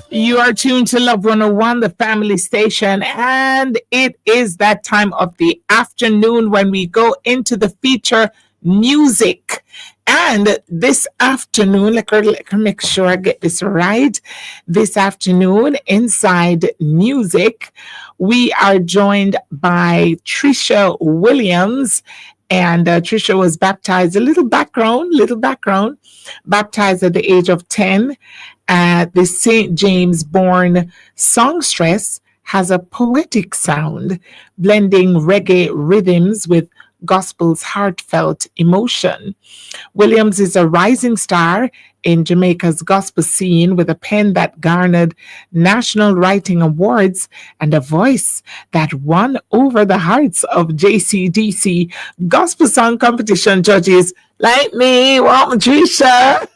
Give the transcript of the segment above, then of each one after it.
You are tuned to Love 101, the family station, and it is that time of the afternoon when we go into the feature Newsic. And this afternoon, let me make sure I get this right. This afternoon, inside Newsic, we are joined by Treisha Williams. And Treisha was baptized, little background, baptized at the age of 10 at the St. James born songstress has a poetic sound, blending reggae rhythms with gospel's heartfelt emotion. Williams is a rising star in Jamaica's gospel scene with a pen that garnered national writing awards and a voice that won over the hearts of JCDC gospel song competition judges like me, Treisha.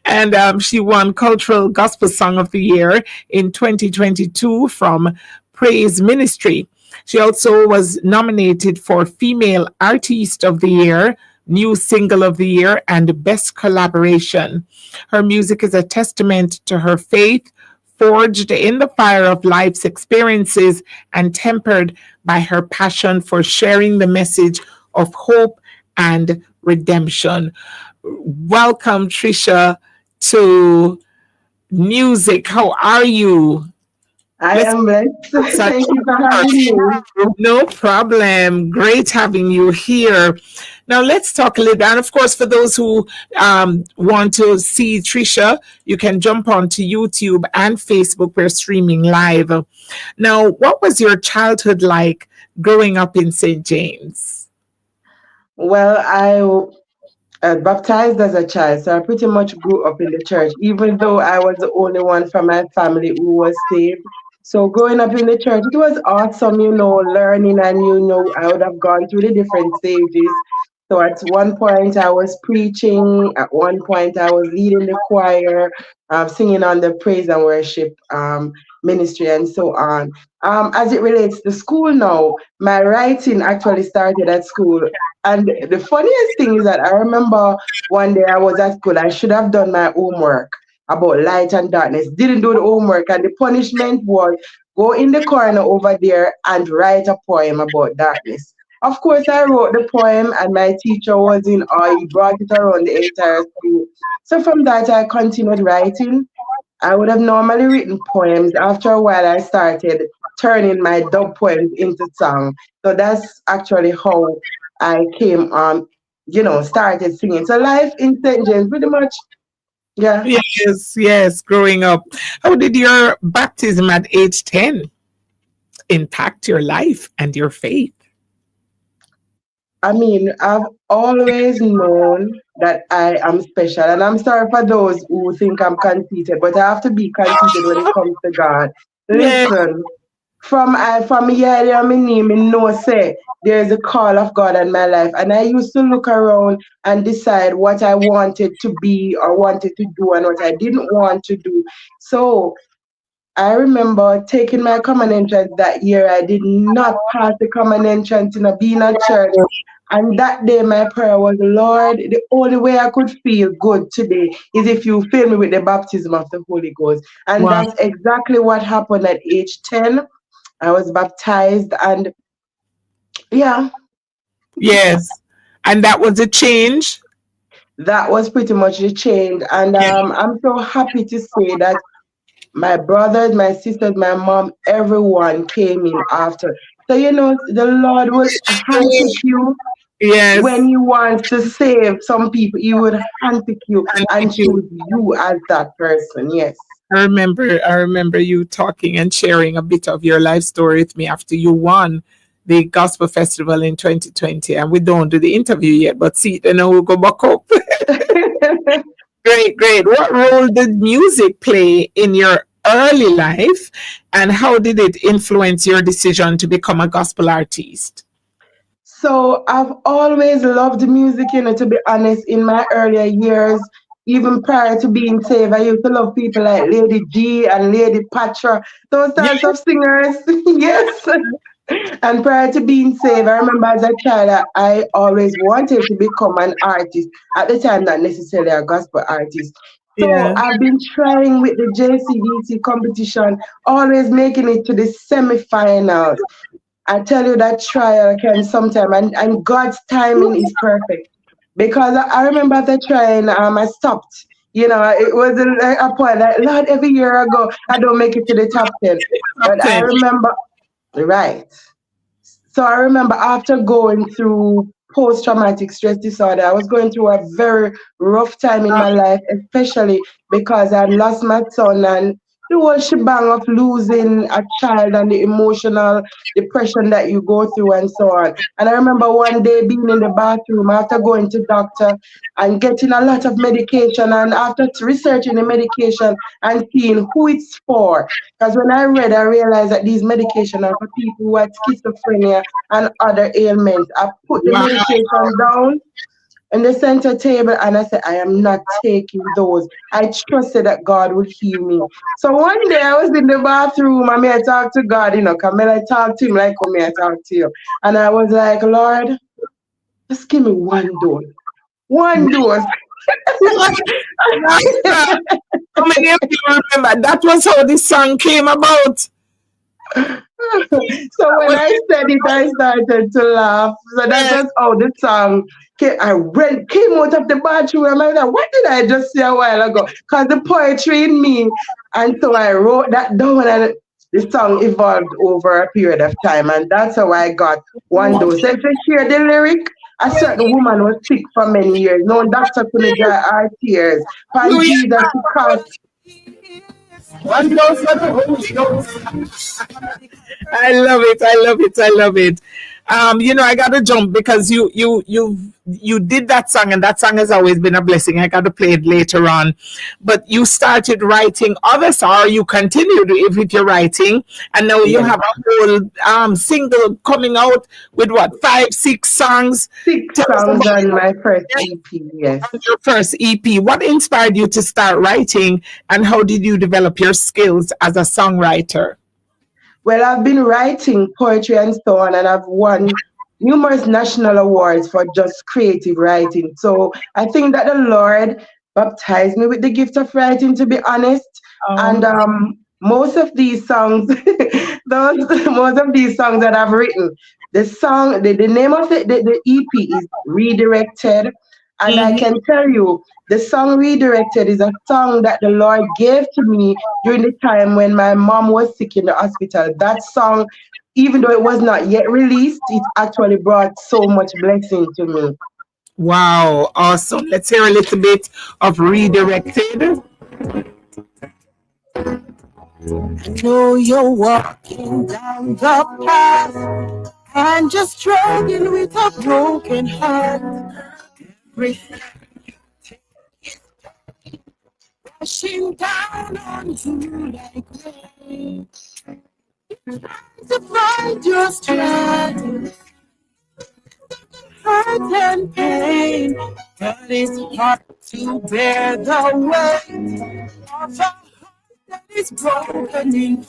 And she won Cultural Gospel Song of the Year in 2022 from Praise Ministry. She also was nominated for Female Artist of the Year, New Single of the Year, and Best Collaboration. Her music is a testament to her faith, forged in the fire of life's experiences and tempered by her passion for sharing the message of hope and redemption. Welcome, Treisha, to Newsic. How are you? I am blessed. Thank you for having me. No problem. Great having you here. Now let's talk a little bit. And of course, for those who want to see Treisha, you can jump onto YouTube and Facebook. We're streaming live. Now, what was your childhood like growing up in St. James? Well, I baptized as a child, so I pretty much grew up in the church, even though I was the only one from my family who was saved. So growing up in the church, it was awesome, learning, and I would have gone through the different stages. So at one point I was preaching, at one point I was leading the choir, singing on the praise and worship ministry and so on. As it relates to school now, my writing actually started at school. And the funniest thing is that I remember one day I was at school, I should have done my homework about light and darkness, didn't do the homework, and the punishment was go in the corner over there and write a poem about darkness. Of course, I wrote the poem, and my teacher was in awe. He brought it around the entire school. So from that, I continued writing. I would have normally written poems. After a while, I started turning my dub poems into song. So that's actually how I came on, started singing. So life in St. James, pretty much, yeah. Yes, growing up. How did your baptism at age 10 impact your life and your faith? I mean, I've always known that I am special. And I'm sorry for those who think I'm conceited, but I have to be conceited when it comes to God. Listen, from here, my name, I know, say, there's a call of God in my life. And I used to look around and decide what I wanted to be or wanted to do and what I didn't want to do. So I remember taking my common entrance that year. I did not pass the common entrance in being at church. And that day, my prayer was, Lord, the only way I could feel good today is if you fill me with the baptism of the Holy Ghost. And that's exactly what happened at age 10. I was baptized, and yeah. Yes. And that was a change? That was pretty much the change. And I'm so happy to say that my brothers, my sisters, my mom, everyone came in after. So, the Lord will handpick you. Yes. When He wants to save some people, He would handpick you and choose you as that person. Yes. I remember you talking and sharing a bit of your life story with me after you won the Gospel Festival in 2020. And we don't do the interview yet, but see, then we'll go back up. Great. What role did music play in your early life, and how did it influence your decision to become a gospel artist? So I've always loved music, to be honest, in my earlier years. Even prior to being saved, I used to love people like Lady G and Lady Patra, those types of singers. Yes. And prior to being saved, I remember as a child, I always wanted to become an artist. At the time, not necessarily a gospel artist. So Yeah. I've been trying with the JCDC competition, always making it to the semifinals. I tell you that trial can sometimes, and God's timing is perfect. Because I remember the trying, I stopped. You know, it was a point like, Lord, every year I go, I don't make it to the top 10. Top But I 10. remember, right. So I remember after going through post traumatic stress disorder, I was going through a very rough time in my life, especially because I lost my son and the whole shebang of losing a child and the emotional depression that you go through and so on. And I remember one day being in the bathroom after going to doctor and getting a lot of medication and after researching the medication and seeing who it's for. Because when I read, I realized that these medication are for people who had schizophrenia and other ailments. I put the Wow. medication down in the center table and I said, I am not taking those. I trusted that God would heal me. So one day I was in the bathroom and I talked to God, Camilla talked to him like how me I talk to you. And I was like, Lord, just give me one dose. One dose. How many of you remember that was how this song came about? So when I said it, I started to laugh. So that was how the song came. Came out of the bathroom and I was like, what did I just say a while ago? Because the poetry in me. And so I wrote that down and the song evolved over a period of time. And that's how I got one dose. So if you hear the lyric, a certain woman was sick for many years. No doctor couldn't dry her tears. Pan Hallelujah. Jesus to cast. One goes for the Holy Ghost. I love it. I love it. I love it. I gotta jump because you did that song and that song has always been a blessing. I gotta play it later on. But you started writing other songs, you continued with your writing, and now you Yes. have a whole single coming out with what, 5, 6 songs? Six Tell us songs about on my first EP, yes. your first EP. What inspired you to start writing and how did you develop your skills as a songwriter? Well, I've been writing poetry and so on, and I've won numerous national awards for just creative writing. So I think that the Lord baptized me with the gift of writing, to be honest. And Um, most of these songs, most of these songs that I've written, the name of the EP is Redirected. And I mhm. can tell you, the song Redirected is a song that the Lord gave to me during the time when my mom was sick in the hospital. That song, even though it was not yet released, it actually brought so much blessing to me. Wow, awesome. Let's hear a little bit of Redirected. Know you're walking down the path and just struggling with a broken heart. Rushing down on you like rain to find your strength, hurt and pain. But it's hard to bear the weight of a heart that is broken in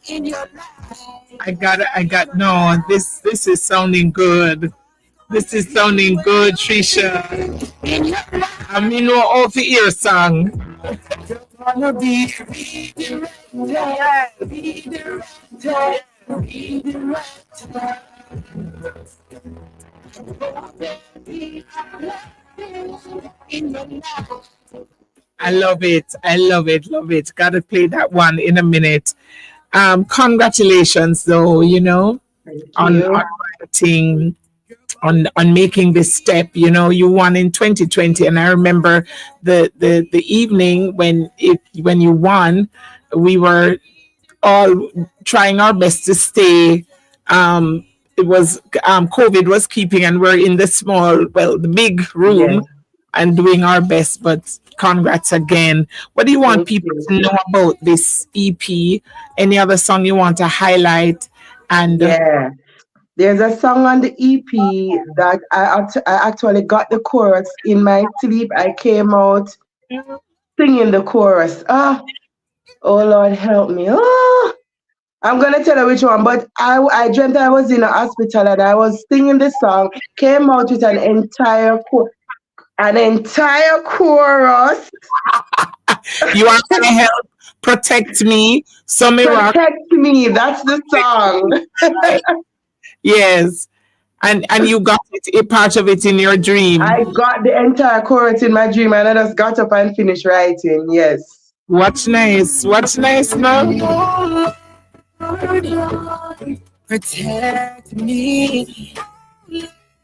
in your life. I got no, this is sounding good. This is sounding good, Treisha. I mean, no off the ear song. Wanna be redirected, redirected, redirected. In your life. I love it. I love it. Love it. Gotta play that one in a minute. Congratulations, though. Thank On you. writing, on making this step. You won in 2020, and I remember the evening when you won, we were all trying our best to stay. It was COVID was keeping, and we're in the the big room, Yes, and doing our best. But congrats again. What do you want thank people you. to know about this EP? Any other song you want to highlight? And Yeah. There's a song on the EP that I actually got the chorus in my sleep. I came out singing the chorus. Oh Lord, help me. Oh, I'm gonna tell you which one, but I dreamt I was in a hospital and I was singing the song, came out with an entire chorus. You are my help, protect me, Summer Rock. Protect me. That's the song. Right. Yes. And you got it, a part of it in your dream. I got the entire chorus in my dream and I just got up and finished writing. Yes. What's nice? What's nice now? Protect me,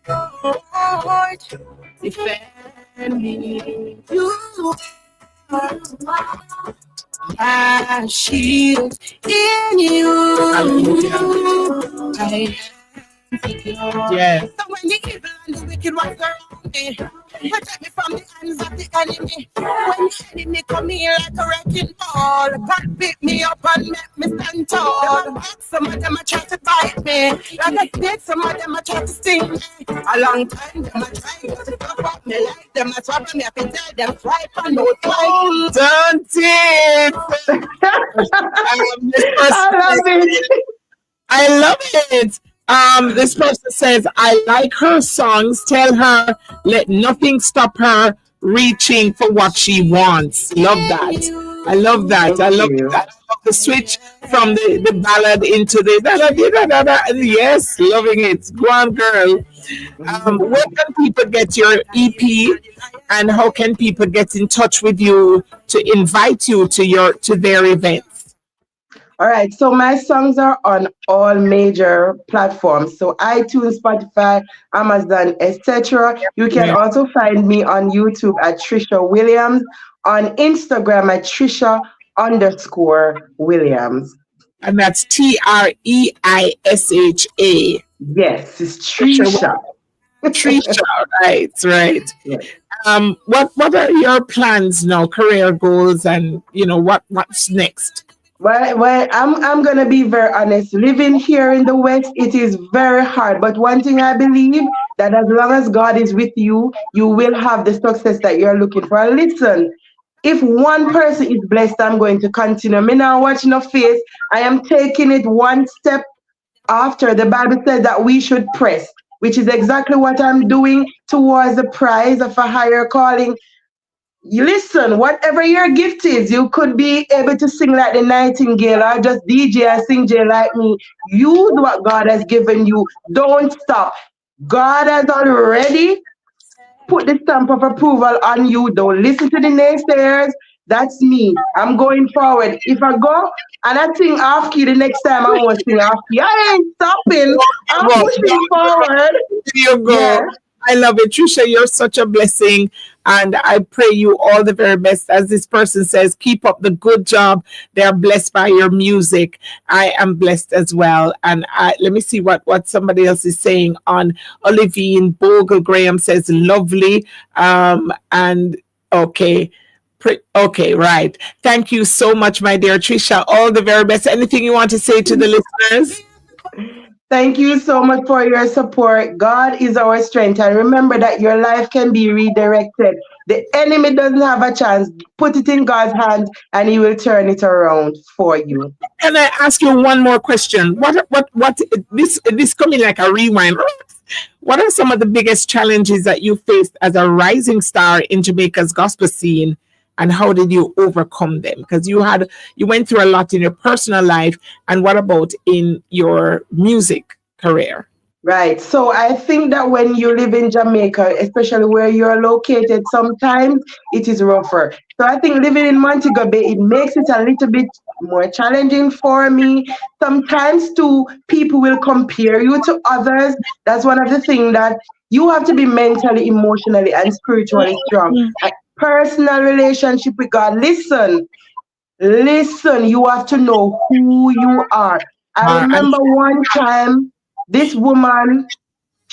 Lord. Defend me. You are my shield in you. Hallelujah. Yes. So when the evil and the wicked was around me, protect me from the hands of the enemy. When the enemy come in like a wrecking ball, God pick me up and make me stand tall. Some of them a try to bite me, like a snake. Some of them a try to sting me. A long time them a try to stop up me, like them a trouble me. I can tell them swipe and no swipe. Don't it? I love it. I love it. This person says, I like her songs. Tell her, let nothing stop her reaching for what she wants. Love that. I love that. I Thank love you. that. I love the switch from the ballad into the da, da, da, da, da. Yes, loving it. Go on, girl. Where can people get your EP, and how can people get in touch with you to invite you to their events? All right, so my songs are on all major platforms. So iTunes, Spotify, Amazon, etc. You can Yeah. also find me on YouTube at Trisha Williams, on Instagram at Trisha_Williams. And that's Treisha. Yes, it's Trisha, Trisha. Treisha, right, right. Yeah. What are your plans now, career goals, and what's next? Well, I'm gonna be very honest. Living here in the West, it is very hard. But one thing I believe that as long as God is with you, you will have the success that you're looking for. And listen, if one person is blessed, I'm going to continue. Me now watching no face. I am taking it one step after. The Bible says that we should press, which is exactly what I'm doing towards the prize of a higher calling. You listen, whatever your gift is, you could be able to sing like the nightingale or just DJ and sing J like me. Use what God has given you. Don't stop. God has already put the stamp of approval on you. Don't listen to the naysayers. That's me. I'm going forward. If I go and I sing off key the next time, I won't sing off key. I ain't stopping. I'm Well, pushing forward. there you Yeah. go. I love it. Trisha, you're such a blessing. And I pray you all the very best. As this person says, keep up the good job. They are blessed by your music. I am blessed as well. And let me see what somebody else is saying on Olivine Bogle. Graham says, lovely. And okay. Okay, right. Thank you so much, my dear Trisha. All the very best. Anything you want to say to the listeners? Thank you so much for your support. God is our strength. And remember that your life can be redirected. The enemy doesn't have a chance. Put it in God's hands and he will turn it around for you. Can I ask you one more question? What this coming like a rewind? What are some of the biggest challenges that you faced as a rising star in Jamaica's gospel scene, and how did you overcome them? Because you went through a lot in your personal life, and what about in your music career? Right. So I think that when you live in Jamaica, especially where you're located, sometimes it is rougher. So I think living in Montego Bay, it makes it a little bit more challenging for me. Sometimes too, people will compare you to others. That's one of the things that you have to be mentally, emotionally, and spiritually strong. A personal relationship with God. Listen, you have to know who you are. I And remember one time this woman,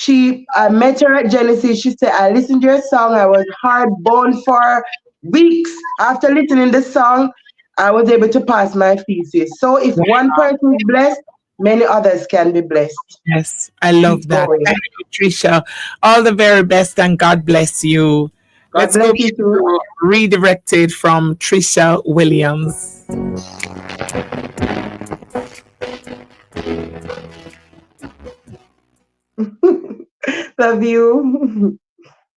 I met her at Genesis. She said, I listened to your song. I was hard-bound for weeks. After listening to the song, I was able to pass my thesis. So if one person is blessed, many others can be blessed. yes, I Keep love that. going. Thank you, Trisha. All the very best, and God bless you. God Let's go bless you too. to Redirected from Trisha Williams. Love you.